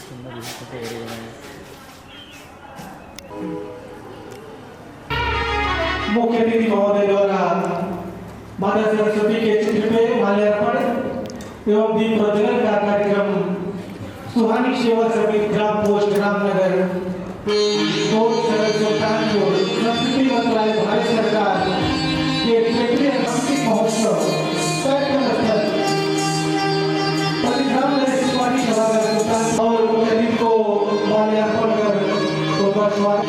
मुख्य अतिथि महोदय द्वारा माता सरस्वती के चित्र पे माल्यार्पण एवं दीप प्रज्वलन का कार्यक्रम सुहानी सेवा समिति ग्राम पोस्ट रामनगर संस्कृति मंत्रालय भारत सरकार के क्षेत्रीय सांस्कृतिक महोत्सव कार्यक्रम स्थल परिधाम शिवानी सभागार और मुख्य अतिथि को माल्यार्पण कर उनका स्वागत।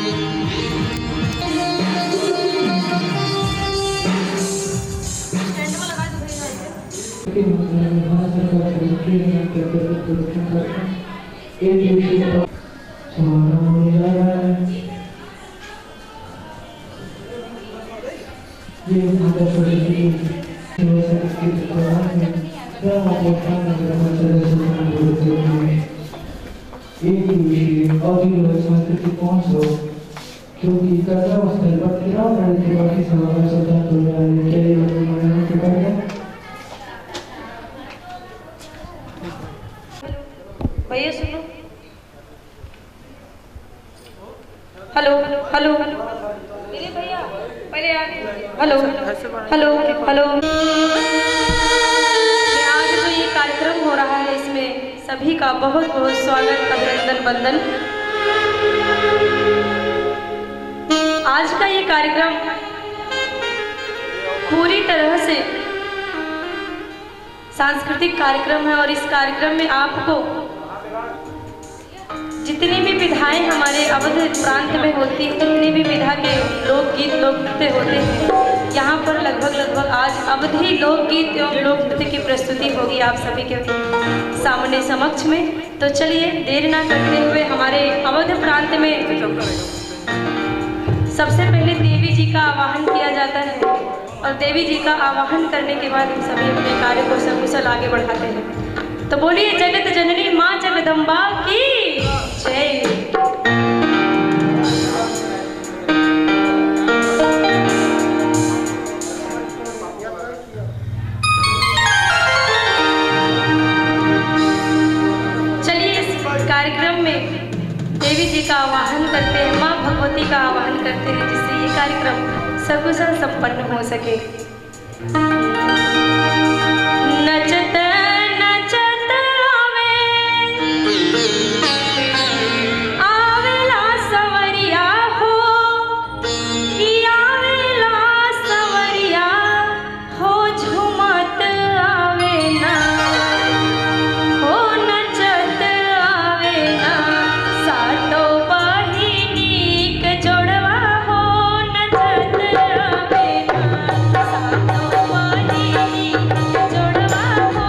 सांस्कृतिक महोत्सव क्योंकि कार्यक्रम स्थल पर तिराव के बाकी सभागार सज्जन हो रहा है। भैया सुनो। हेलो हेलो मेरे भैया पहले हेलो हेलो हेलो। आज जो ये कार्यक्रम हो रहा है इसमें सभी का बहुत बहुत स्वागत, अभिनंदन, वंदन। आज का ये कार्यक्रम पूरी तरह से सांस्कृतिक कार्यक्रम है और इस कार्यक्रम में आपको जितनी भी विधाएं हमारे अवध प्रांत में होती हैं, जितनी भी विधा के लोकगीत लोक नृत्य होते हैं, यहाँ पर लगभग आज अवधी लोकगीत एवं लोक नृत्य की प्रस्तुति होगी आप सभी के सामने समक्ष में। तो चलिए देर ना करते हुए हमारे अवध प्रांत में सबसे पहले देवी जी का आवाहन किया जाता है और देवी जी का आवाहन करने के बाद हम सभी अपने कार्य को सकुशल आगे बढ़ाते हैं। तो बोलिए जगत जननी माँ जगदम्बा की जय। चलिए इस कार्यक्रम में देवी जी का आवाहन करते हैं, माँ भगवती का आवाहन करते हैं, जिससे ये कार्यक्रम सकुशल संपन्न हो सके। नचत नचत आवेला सवरिया हो कि आवेला सवरिया हो झुमत आवे ना हो नचत आवे ना सातो बहिनी के जोड़वा हो नचत आवे ना सातो बहिनी के जोड़वा हो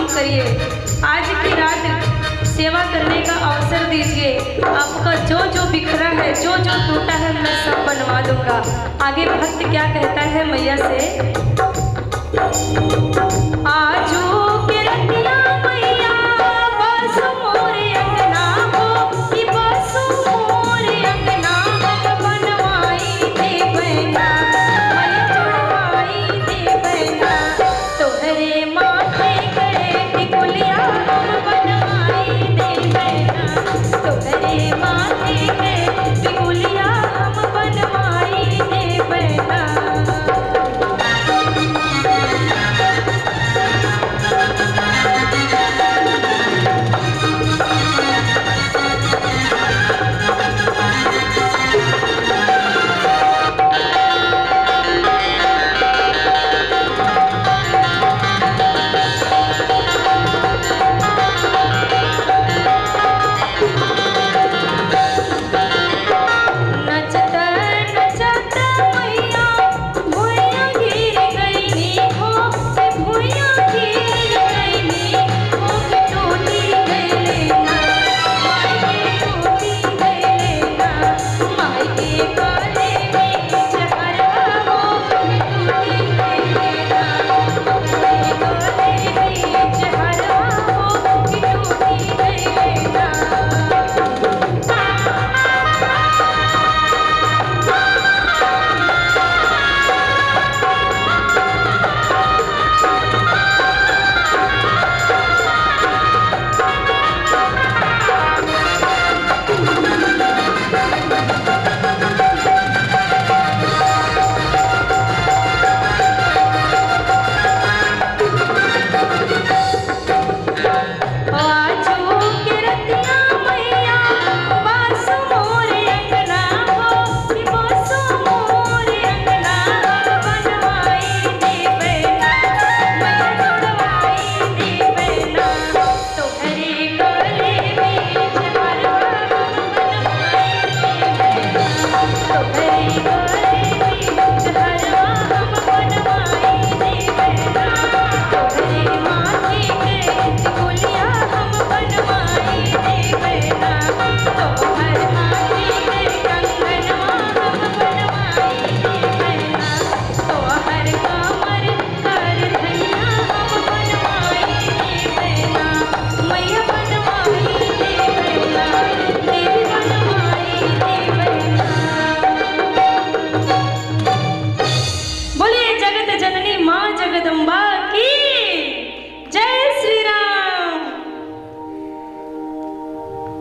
प्रणाम करिए। आज की रात सेवा करने का अवसर दीजिए। आपका जो जो बिखरा है, जो जो टूटा है, मैं सब बनवा दूंगा। आगे भक्त क्या कहता है मैया से, आजू के रतिया मैया बस मोरे अंगना हो, कि बस मोरे अंगना बनवाई दे बहना, मैं चढ़वाई दे बहना, तोहरे माथे गए टिकुलिया हम बनवाई दे बहना, तोहरे माथे गए टिकुलिया हम बनवाई दे बहना।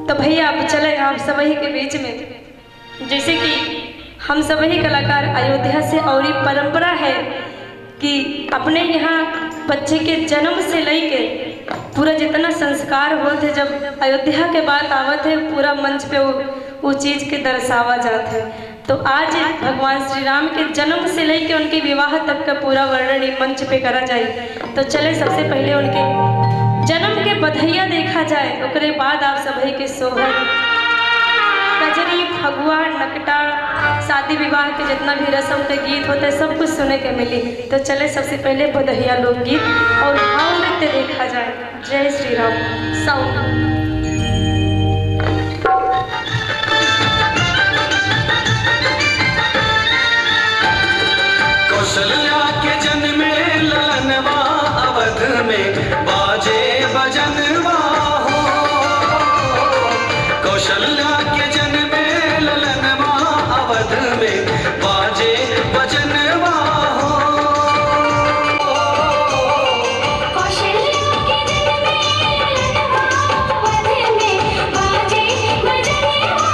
तो भैया आप चले आप सभी के बीच में, जैसे कि हम सभी कलाकार अयोध्या से और ये परंपरा है कि अपने यहाँ बच्चे के जन्म से लेके पूरा जितना संस्कार होते जब अयोध्या के बाद आवत है पूरा मंच पे वो चीज़ के दर्शावा जाते है। तो आज भगवान श्री राम के जन्म से लेके उनके विवाह तक का पूरा वर्णन मंच पे करा जाए। तो चले सबसे पहले उनके जन्म के बधैया देखा जाए, उसके बाद आप सभी के सोहर कजरी फगुआ नकटा शादी विवाह के जितना भी रस्म के गीत होते हैं सब कुछ सुने के मिली। तो चले सबसे पहले बधैया लोकगीत और भाव नृत्य देखा जाए। जय श्री राम। साउंड कौशल्या के जन्म में ललनवा अवध में बाजे बजनवा हो, कौशल्या के जन्म में ललनवा अवध में बाजे बजनवा हो। कौशल्या के जन्म में ललनवा अवध में बाजे बजनवा।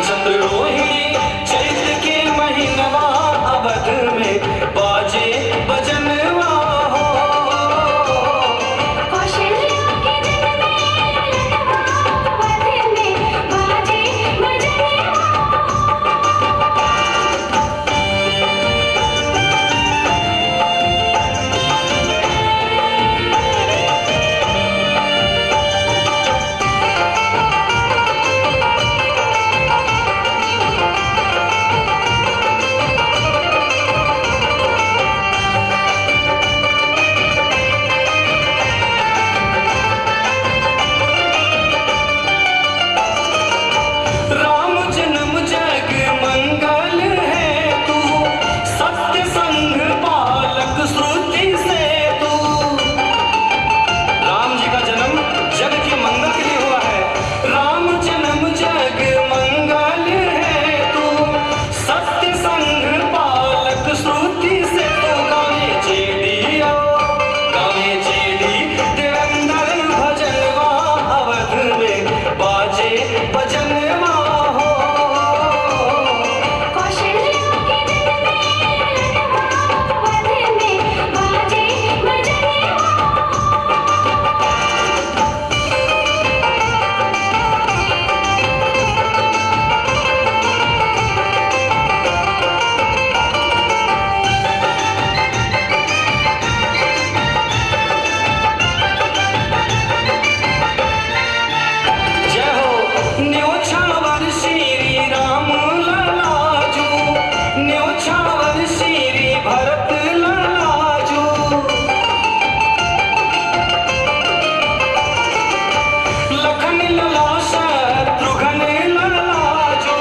चंद्र रोहिणी चैत्र के महीनवा अवध में बाजे बजनवा हो। कौशल्या के जन्म में ललनवा अवध में बाजे बजनवा। राम जन्म जग मंगल है तू, सत्य संग पालक श्रुति से तू। राम जी का जन्म जग के मंगल के लिए हुआ है। राम जन्म जग मंगल है तू, सत्य संग पालक श्रुति से तू। गावे जेडी देवेंद्र भजनवा अवध में बाजे बजनवा हो। कौशल्या के जन्म में ललनवा अवध में बाजे बजनवा। जय हो न्योछावर श्री राम लालाजू, न्योछावर श्री भरत लालाजू। लखन लला शत्रुघ्न लालाजू,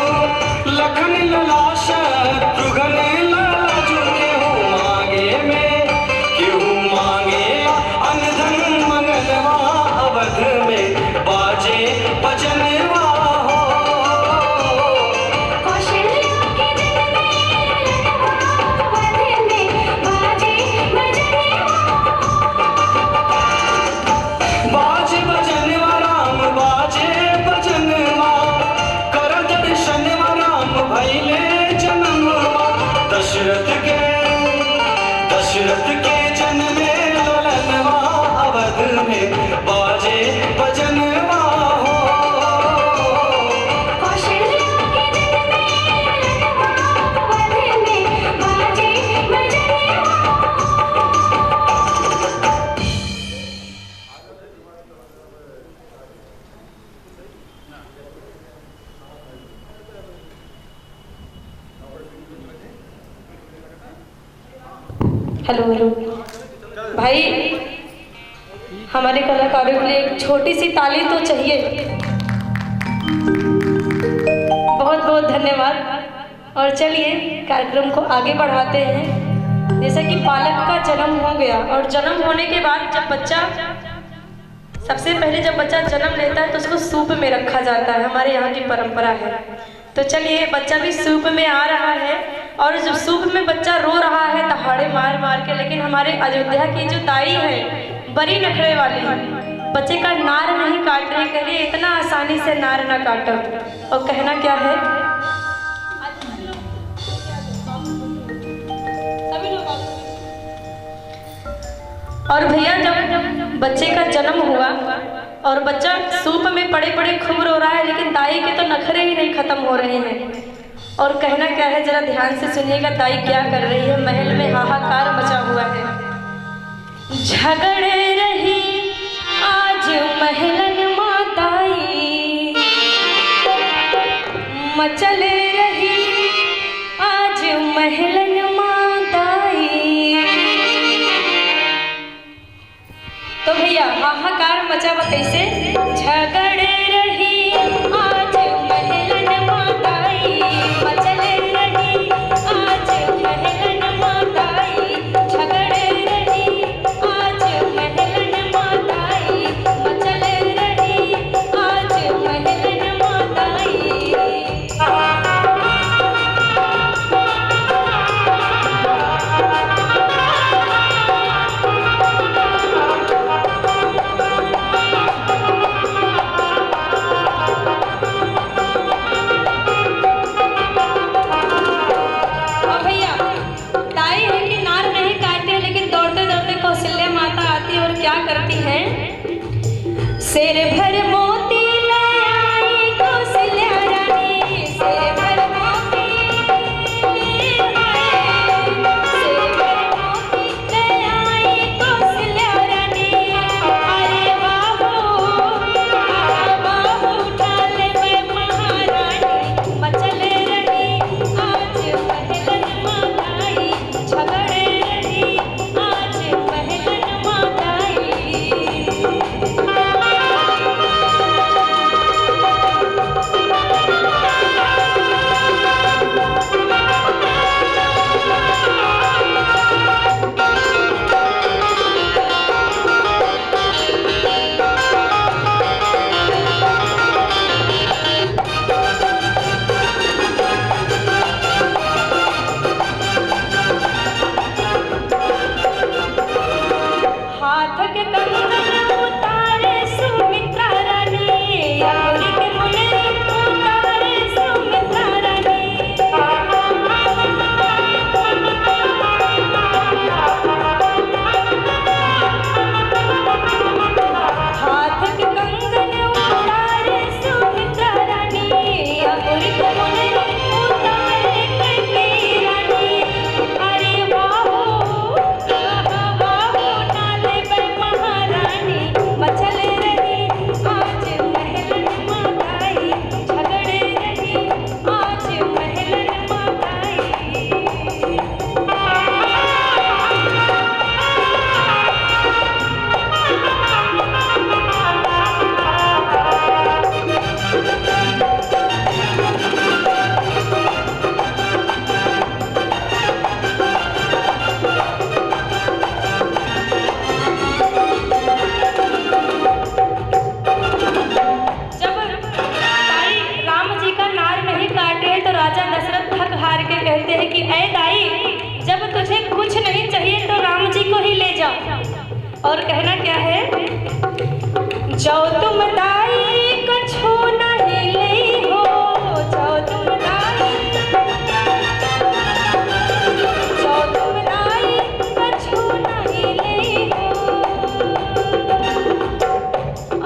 लखन लला शत्रुघ्न लालाजू। केहू मांगे अनधन मंगलवा अवध में बाजे बजनवा हो। कौशल्या के जन्म में ललनवा अवध में बाजे बजनवा। बाजे बजनवा राम बाजे बजनवा, कर दर्शनवा राम भइले जन्मवा। दशरथ के जन्मे ललनवा अवध में बाजे बजनवा हो। कौशल्या के जन्म में ललनवा अवध में बाजे बजनवा। हेलो हेलो भाई, हमारे कलाकारों के लिए एक छोटी सी ताली तो चाहिए। बहुत बहुत धन्यवाद। और चलिए कार्यक्रम को आगे बढ़ाते हैं। जैसे कि बालक का जन्म हो गया और जन्म होने के बाद सबसे पहले जब बच्चा जन्म लेता है तो उसको सूप में रखा जाता है, हमारे यहाँ की परंपरा है। तो चलिए बच्चा भी सूप में आ रहा है और जब सूप में बच्चा रो रहा है दहाड़े मार मार के, लेकिन हमारे अयोध्या की जो दाई है बड़ी नखरे वाली, बच्चे का नार नहीं काट रही, कह रही इतना आसानी से नार ना काटो। और कहना क्या है, और भैया जब बच्चे का जन्म हुआ और बच्चा सूप में पड़े पड़े खूब रो रहा है, लेकिन दाई के तो नखरे ही नहीं खत्म हो रहे हैं। और कहना क्या है, जरा ध्यान से सुनिएगा दाई क्या कर रही है। महल में हाहाकार मचा हुआ है। झगड़े रही आज महलन माताई, मचले रही आज महलन माताई। तो भैया हाहाकार मचा हुआ कैसे, झगड़े रही आज महलन माताई, मचले रही आज महलन माताई। झगड़े रही आज महलन माताई, मचले रही आज महलन माताई। सिर भर मोती ले आई कौशल्या रानी, सिर भर मोती सिर भर मोती ले आई कौशल्या रानी। अरे बाबू ठाले में महारानी मचले रही आज महलन माताई, झगड़े रही आज महलन माताई। हाथ के कंगन उतारे सुमित्रा रानी, अंगुरी के मुनरी उतारे सुमित्रा रानी। हाथ के कंगन उतारे सुमित्रा रानी, अंगुरी के मुनरी उतारे कैकेयी रानी। अरे बाबू ठाले में महारानी मचले रही आज महलन माताई, झगड़े रही आज महलन माताई। जब दाई राम जी का नार नहीं काटे तो राजा दशरथ थक हार के कहते हैं कि ऐ दाई, जब तुझे कुछ नहीं चाहिए तो राम जी को ही ले जाओ। और कहना क्या है, जाओ तुम दाई कछु नहीं ले हो, जाओ तुम दाई कछु नहीं ले हो।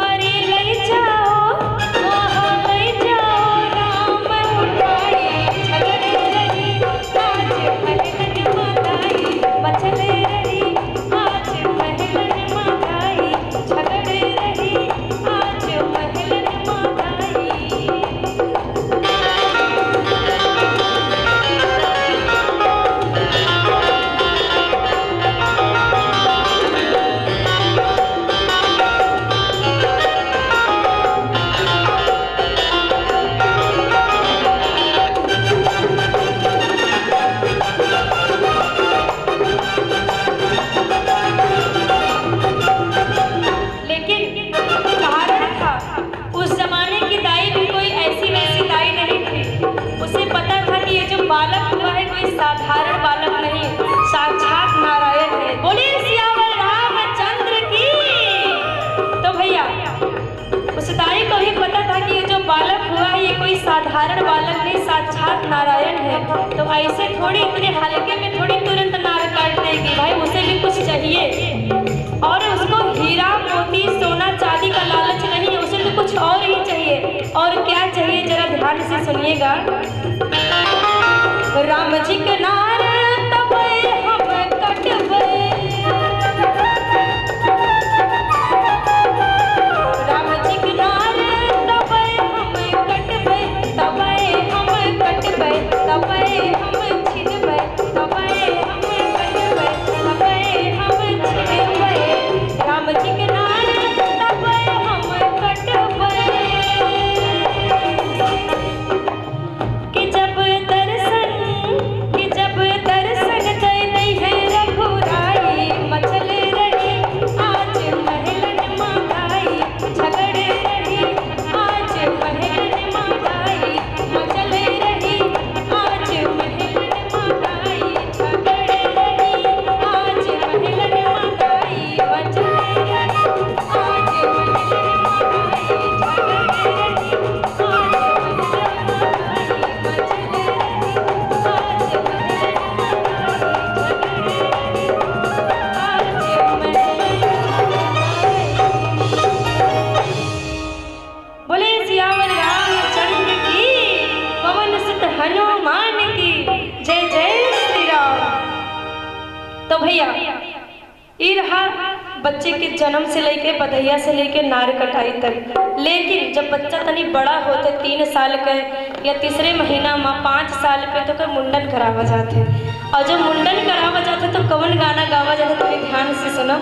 अरे ले जाओ राम उठाई, झगड़े रही आज महलन माताई, मचले रही आज महलन माताई, झगड़े रही आज महलन माताई। लेकिन कारण था, उस जमाने की दाई भी कोई ऐसी वैसी दाई नहीं थी। उसे पता था कि ये जो बालक हुआ है कोई साधारण बालक नहीं, साक्षात नारायण है। बोलिए सियावर रामचंद्र की। तो भैया उस दाई को भी पता था कि ये जो बालक हुआ है ये कोई साधारण बालक नहीं, साक्षात नारायण है। तो ऐसे थोड़ी इतने हल्के में थोड़ी तुरंत नार काट देगी, भाई उसे भी कुछ चाहिए। और उसको हीरा मोती सोना चांदी का लालच नहीं है, उसे तो कुछ और ही चाहिए। और क्या चाहिए जरा ध्यान से सुनिएगा। राम जी के नार तबे हम कटबे, राम जी के नार तबे हम कटबे, तबे हम कटबे, तबे हम छिदबे, तबे हम कटबे, तबे हम छिदबे। राम जी के नार तबे हम कटबे कि हनुमान की जय जय श्री राम। तो भैया ये रहा बच्चे के जन्म से लेके बधैया से लेके नार कटाई तक। लेकिन जब बच्चा तनी बड़ा होते 3 साल के या तीसरे महीना में 5 साल पे तो का मुंडन करावा जाते। और जब मुंडन करावा जाते तो कौन गाना गावा जाता थोड़ी ध्यान से सुनो।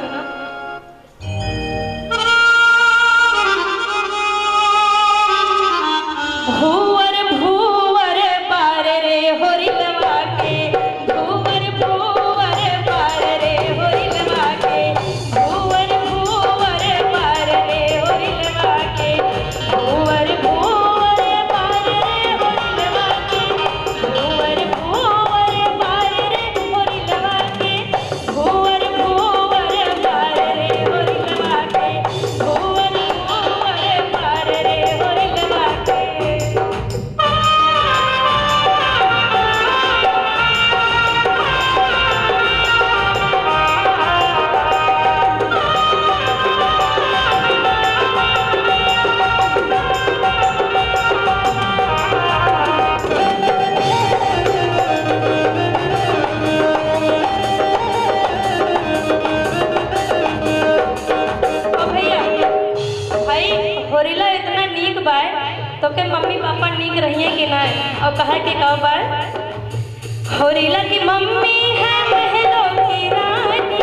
भूवर भूवर बार रे होरी लवा के, भूवर भूवर बार रे होरी लवा के, भूवर भूवर बार रे होरी लवा के, भूवर भूवर बार रे होरी लवा के, भूवर भूवर बार रे होरी लवा के, भूवर भूवर बार रे होरी लवा के, भूवर भूवर बार रे होरी लवा के। होरिला इतना नीक बाय तो के मम्मी पापा नीक रहिए कि ना। और कहा के का बाय होरिला की मम्मी है महलों की रानी,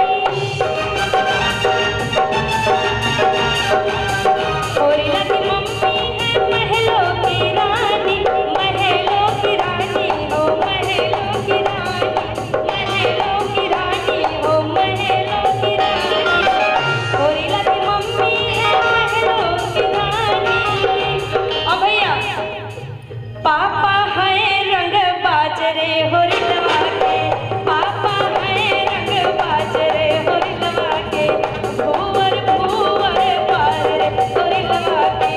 होरिला की मम्मी है महलों की रानी, महलों की रानी हो महलों की रानी, महलों की रानी हो महलों की रानी, होरिला की मम्मी है महलों की रानी। और भैया पापा है रंग बाजरे होरी लवा के, पापा है रंग बाजरे होरी लवा के, भूवर भूवर बार रे होरी लवा के,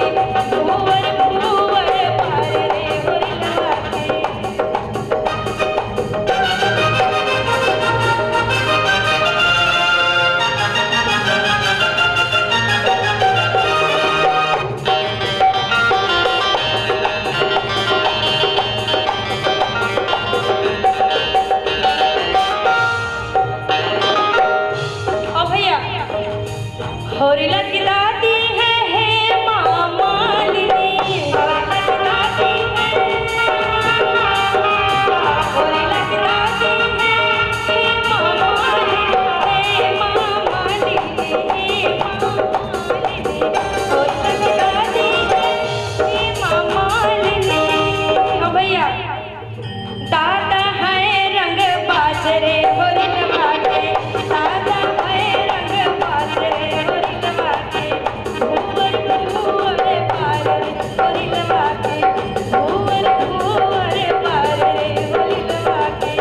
भूवर भूवर बार रे होरी लवा के। और भैया होरिला की दादी है मामा लिनी, होरिला की दादी होरिला की दादी है मामा लिनी, है मामा लिनी, है मामा लिनी, होरिला की दादी है मामा लिनी। और भैया दादा है रंग बाजरे होरी लवा के, दादा है रंग बाजरे होरी लवा के, भूवर भूवर बार रे होरी लवा के, भूवर भूवर बार रे होरी लवा के।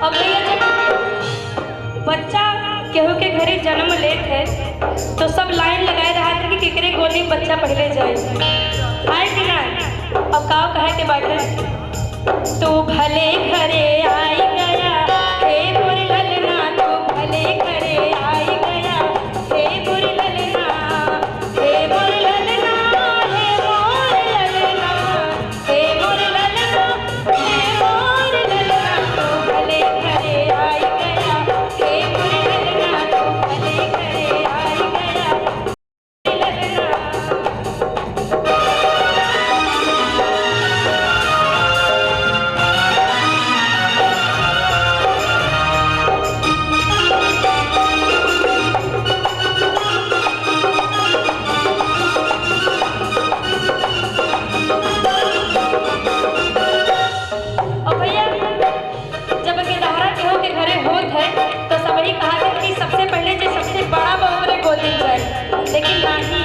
और भैया जब बच्चा केहू के घरे जन्म लेत है तो सब लाइन लगाए रहा था कि केकरे गोदी में बच्चा पहले जाए आए कि ना। अब का कहे के बाटे तू भले घरे आई गया हे मोर ललना, तू भले घरे आई गया हे मोर ललना, हे मोर ललना, हे मोर ललना, हे मोर ललना, हे मोर ललना, तू भले घरे आई गया हे मोर ललना, तू भले घरे आई गया ललना। और भैया जब गिरधारा केहू के घरे होत है तो सबही कहा था कि सबसे पहले जो सबसे बड़ा बहू रे गोदी में जाए, लेकिन नहीं,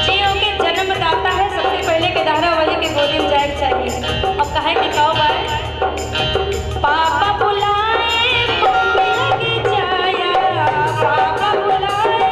जे ओके जन्मदाता है सबसे पहले गिरधारा वाले के गोदी में जाए चाहिए। अब कहे कि कहो बात पापा बुलाए को मिल जाया, पापा बुलाए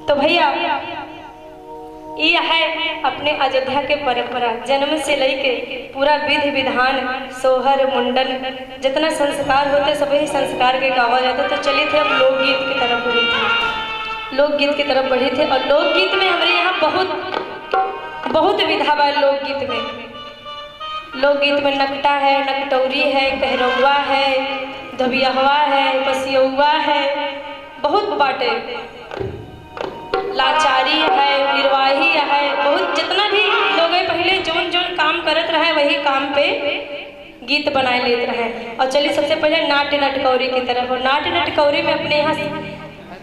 तो भैया ये है अपने अयोध्या के परंपरा, जन्म से लेके पूरा विधि विधान, सोहर मुंडन जितना संस्कार होते सभी संस्कार के गावा जाता। तो चले थे अब लोकगीत की तरफ बढ़ी थे, लोकगीत की तरफ बढ़ी थे। और लोकगीत में हमारे यहाँ बहुत विधा बा। लोकगीत में नकटा है, नकटौरी है, कहरौआ है, धबियहवा है, पसियौआ है, बहुत बाटे, लाचारी है, निर्वाही है, बहुत जितना भी लोग पहले जोन जोन काम करत रहे वही काम पे गीत बनाए लेते रहे। और चलिए सबसे पहले नाट्य नटकौरी की तरफ। और नाट्य नटकौरी में अपने यहाँ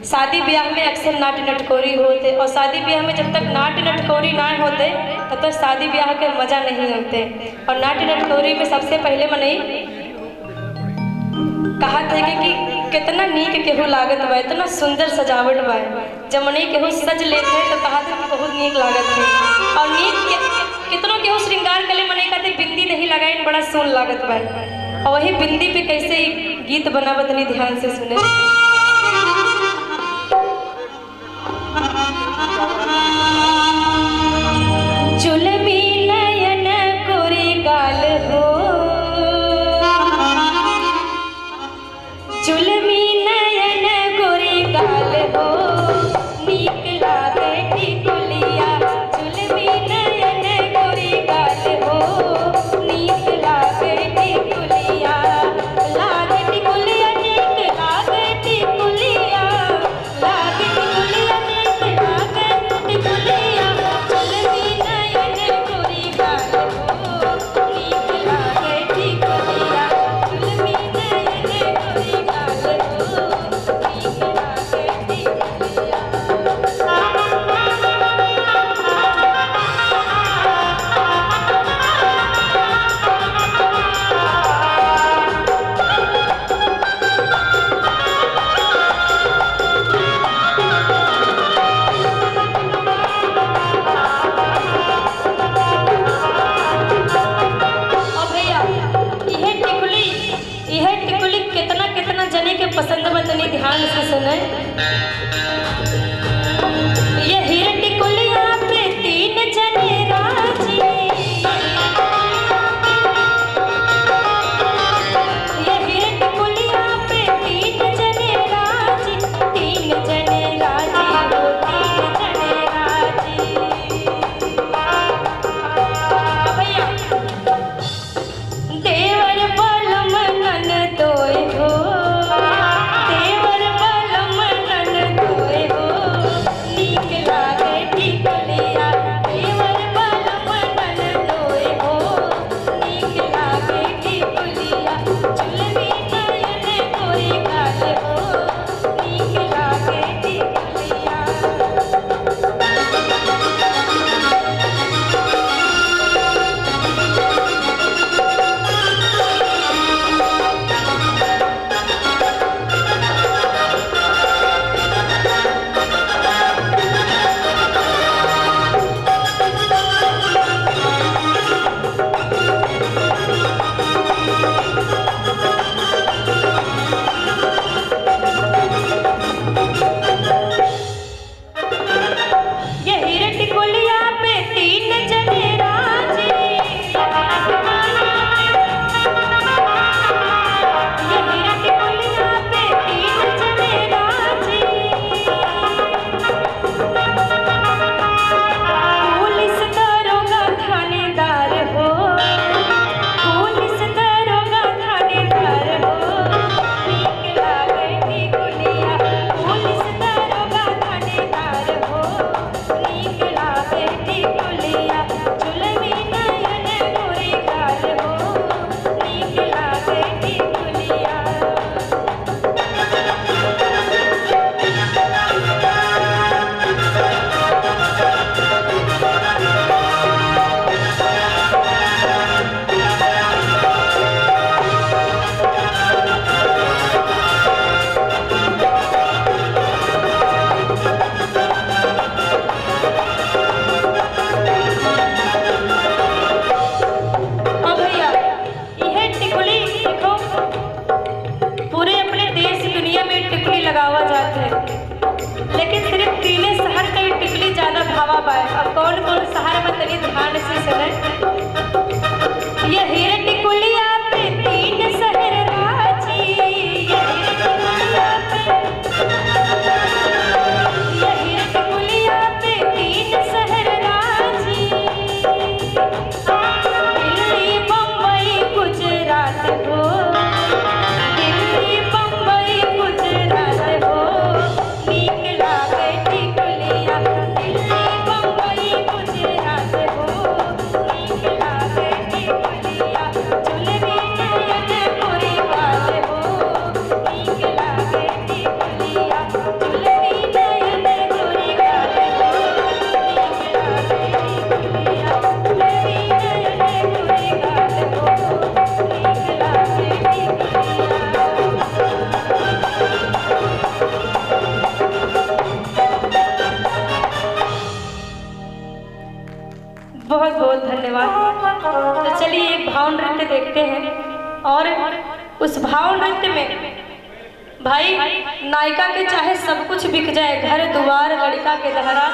शादी ब्याह में अक्सर नाट्य नटकौरी होते, और शादी ब्याह में जब तक नाट्य नटकौरी ना होते तब तक शादी ब्याह के मजा नहीं होते। और नाट्य नटकौरी में सबसे पहले मने कहा था कि कितना नीक केहू लागत बा, इतना सुंदर सजावट बा। जब मने केहू सज लेते तो कहा था कि बहुत नीक लागत है। और कितनों केहू श्रृंगार कले मने कहते बिंदी नहीं लगाई बड़ा सुन लागत बा। और वही बिंदी पे कैसे गीत बना बतनी ध्यान से सुने। चुलबी नयन गोरी गाल हो, चुलबी नयन गोरी गाल हो, नीक लागे टिकुलिया। चुलबी नयन गोरी गाल हो, नीक लागे टिकुलिया। लागे टिकुलिया नीक लागे टिकुलिया, लागे टिकुलिया नीक लागे टिकुलिया। चुलबी नयन गोरी गाल हो, नीक लागे टिकुलिया। चुलबी नयन गोरी गाल हो, नीक लागे टिकुलिया। और भैया यह टिकुली कितना कितना जने के पसंद में तनी ध्यान से सुने। यही टिकुलिया पे 3 जने राजी, यही टिकुलिया पे 3 जने राजी, 3 जने राजी हो, 3 जने राजी। भैया देवर बलम नन तोय हो, देवर बलम नन तोय हो, भाव आए। अब कौन कौन सहारा में तनी ध्यान से सुने। ये हिरन कुलिया पे तीन शहर राजी, ये हिरन कुलिया पे तीन शहर राजी, दिल्ली बम्बई गुजरात हो, दिल्ली बम्बई गुजरात हो, नीक लागे टिकुलिया, दिल्ली बम्बई गुजरात हो, नीक लागे टिकुलिया, चुलबी नयन पूरी बात हो, नीक लागे टिकुलिया, चुलबी नयन पूरी बात हो, नीक लागे टिकुलिया, चुलबी नयन पूरी बात हो, नीक लागे बहुत बहुत धन्यवाद। तो चलिए एक भाव नृत्य देखते हैं और उस भाव नृत्य में भाई नायिका के चाहे सब कुछ बिक जाए, घर द्वार लड़का के दहरा,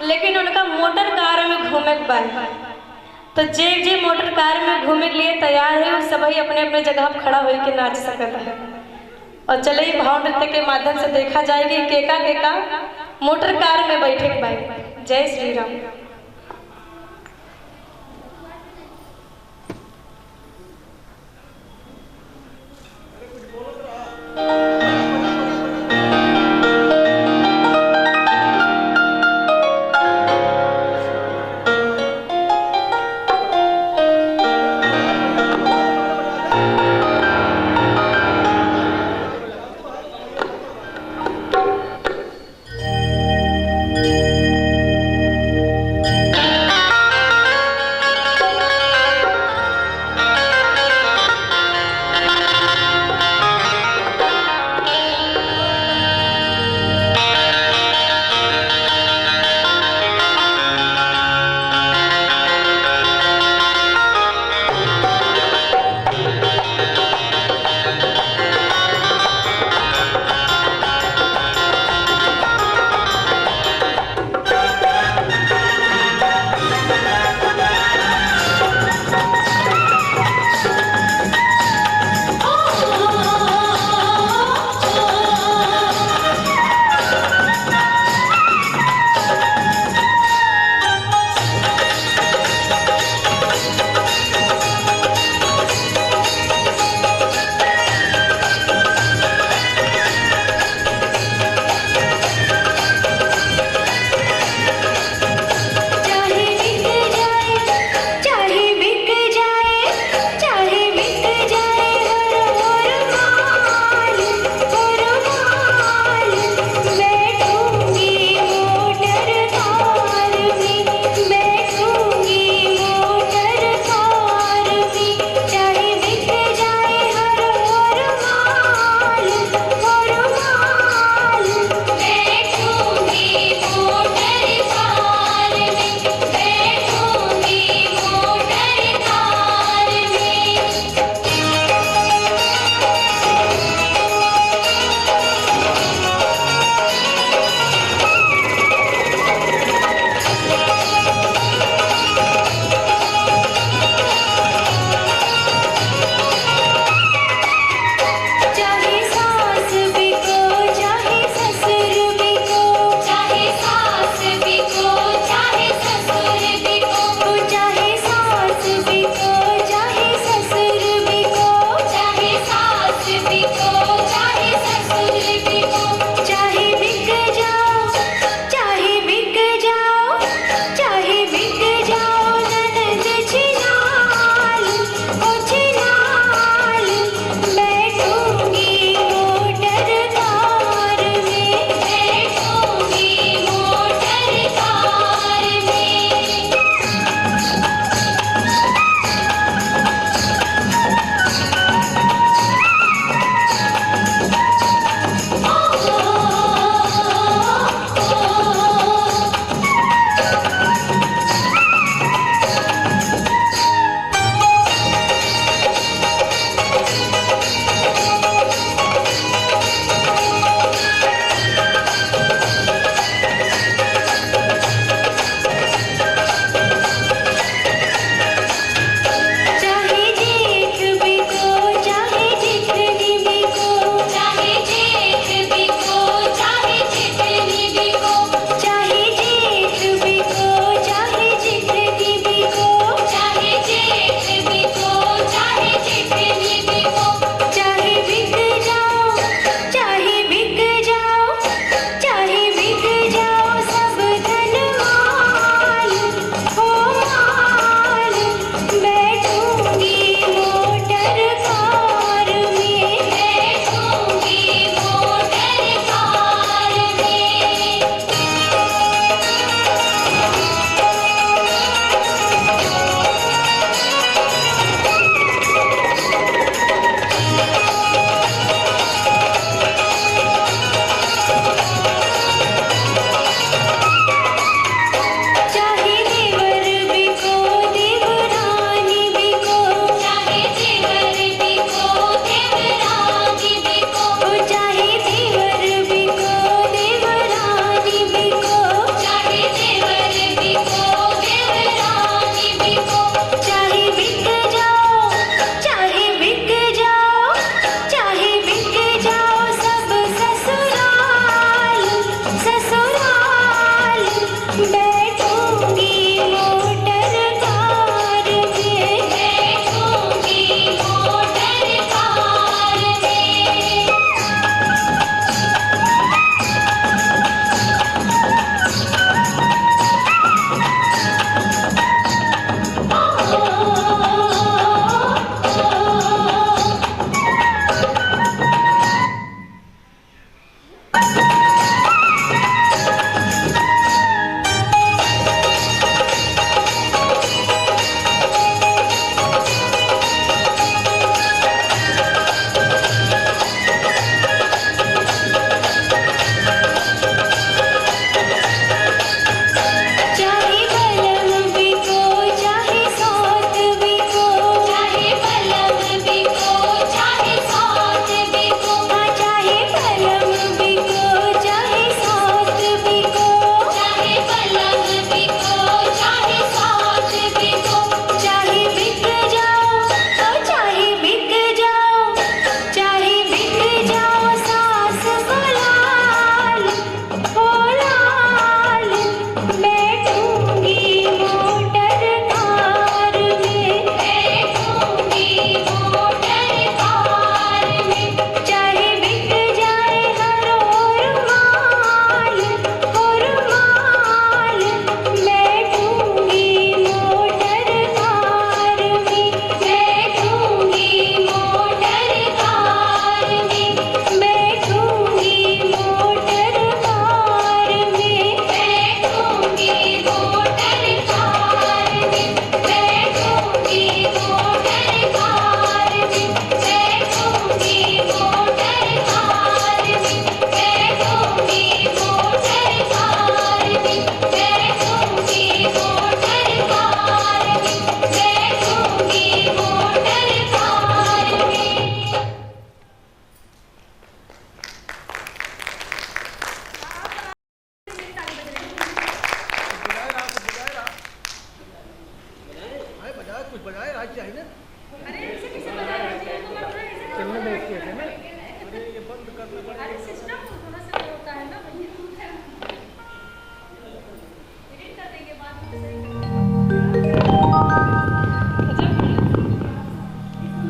लेकिन उनका मोटर कार में घूमे के पाए। तो जे मोटर कार में घूमे के लिए तैयार है, वो सभी अपने अपने जगह पर खड़ा होकर नाच सकता है। और चलिए भाव नृत्य के माध्यम से देखा जाएगी केका मोटर कार में बैठे के पाए। जय Shri Ram.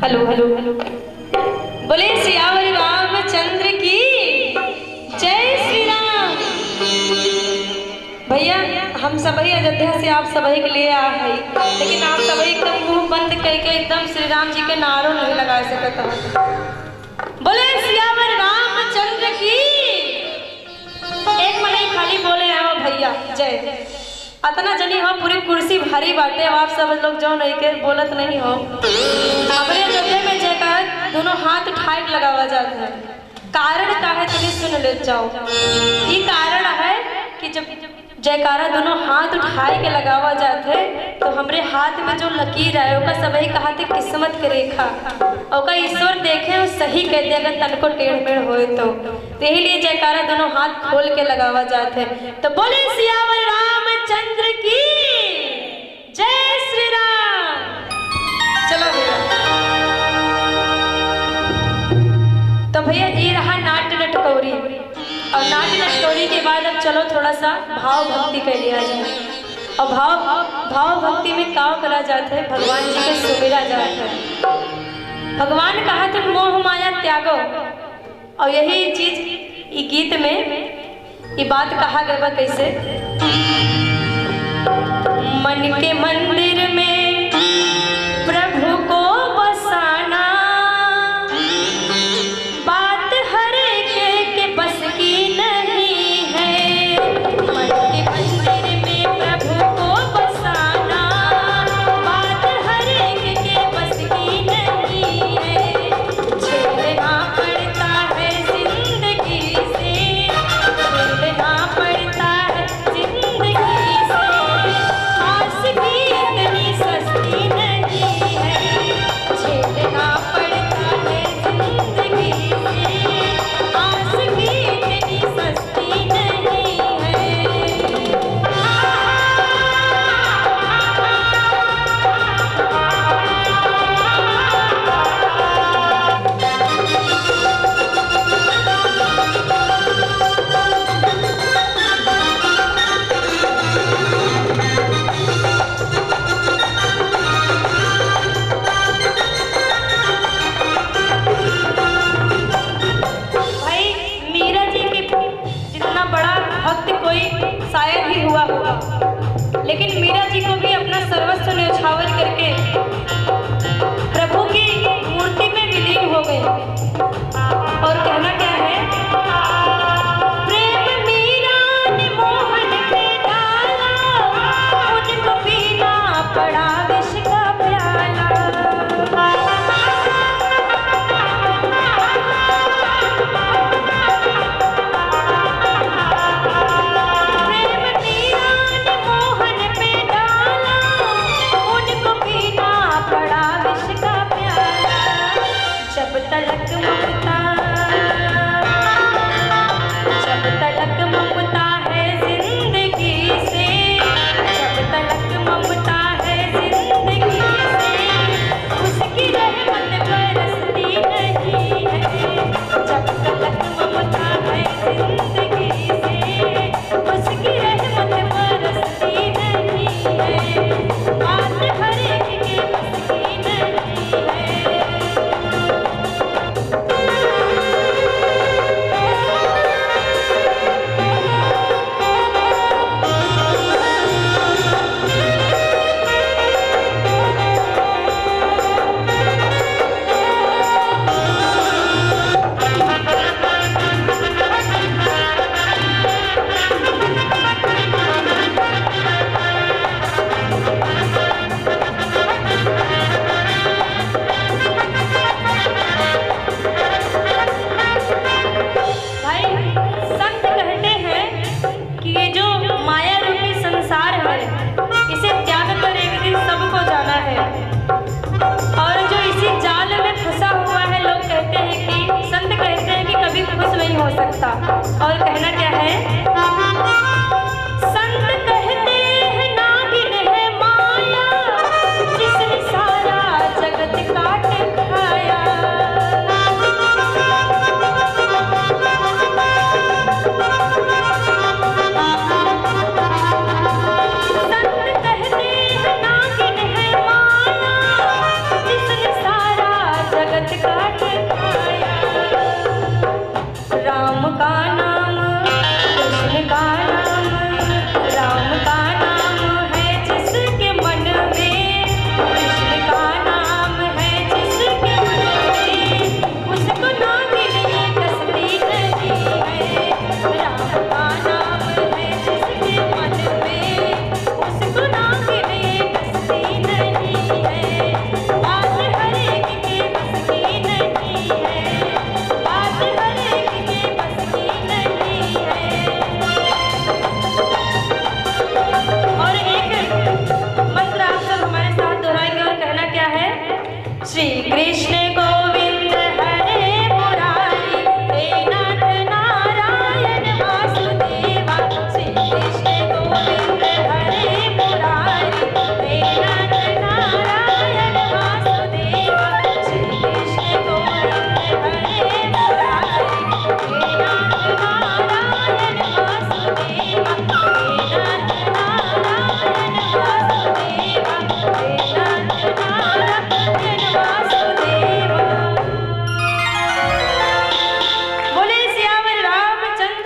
Hello hello hello. बोले सियावर रामचंद्र की जय श्री राम। भैया हम सभी अयोध्या से आप सभी के लिए आए हैं, लेकिन आप सभी एकदम मुंह बंद करके एकदम श्री राम जी के नारों नहीं लगा सकता। बोले सियावर रामचंद्र की। एक मने खाली बोले हैं भैया जय। अतना जनी हो पूरी कुर्सी भारी बाटे, आप सब लोग जो नहीं के बोलत नहीं हो। हमारे अयोध्या में जयकार दोनों हाथ ठाट लगावा जाता है। कारण का है तुम्हें सुन ले जाओ। ये कारण है कि जब जयकारा दोनों हाथ उठाए के लगावा जाते तो हमरे हाथ में जो लकीर है ओका सभी कहते किस्मत के रेखा, ओका ईश्वर देखे और सही कह दे अगर तन को टेढ़ मेढ़ होए तो यही लिए जयकारा दोनों हाथ खोल के लगावा जाते। तो बोले सियावर रामचंद्र की जय श्री राम। चलो भैया। तो भैया ये रहा नाट्य नटकौरी, और नाट्य नटकौरी के बाद अब चलो थोड़ा सा भाव भक्ति कर लिया जाए। और भाव भक्ति में क्या करा जाता है, भगवान जी के सुमिरा जाता है। भगवान कहा थे मोह माया त्यागो, और यही चीज ये गीत में ये बात कहा गया कैसे। मन के मंदिर में प्रभु को बसाना, बात हर के बस की नहीं है। मन के मंदिर में प्रभु को बसाना, बात हर के बस की नहीं है। झेलना पड़ता है जिंदगी से, झेलना पड़ता है जिंदगी से। आस भी इतनी सस्ती नहीं है, झेलना पड़ता है जिंदगी से। आस भी इतनी सस्ती नहीं है। भाई मीरा जी के जितना बड़ा भक्त कोई शायद ही हुआ होगा, लेकिन मीरा जी को भी अपना सर्वस्व न्यौछावर करके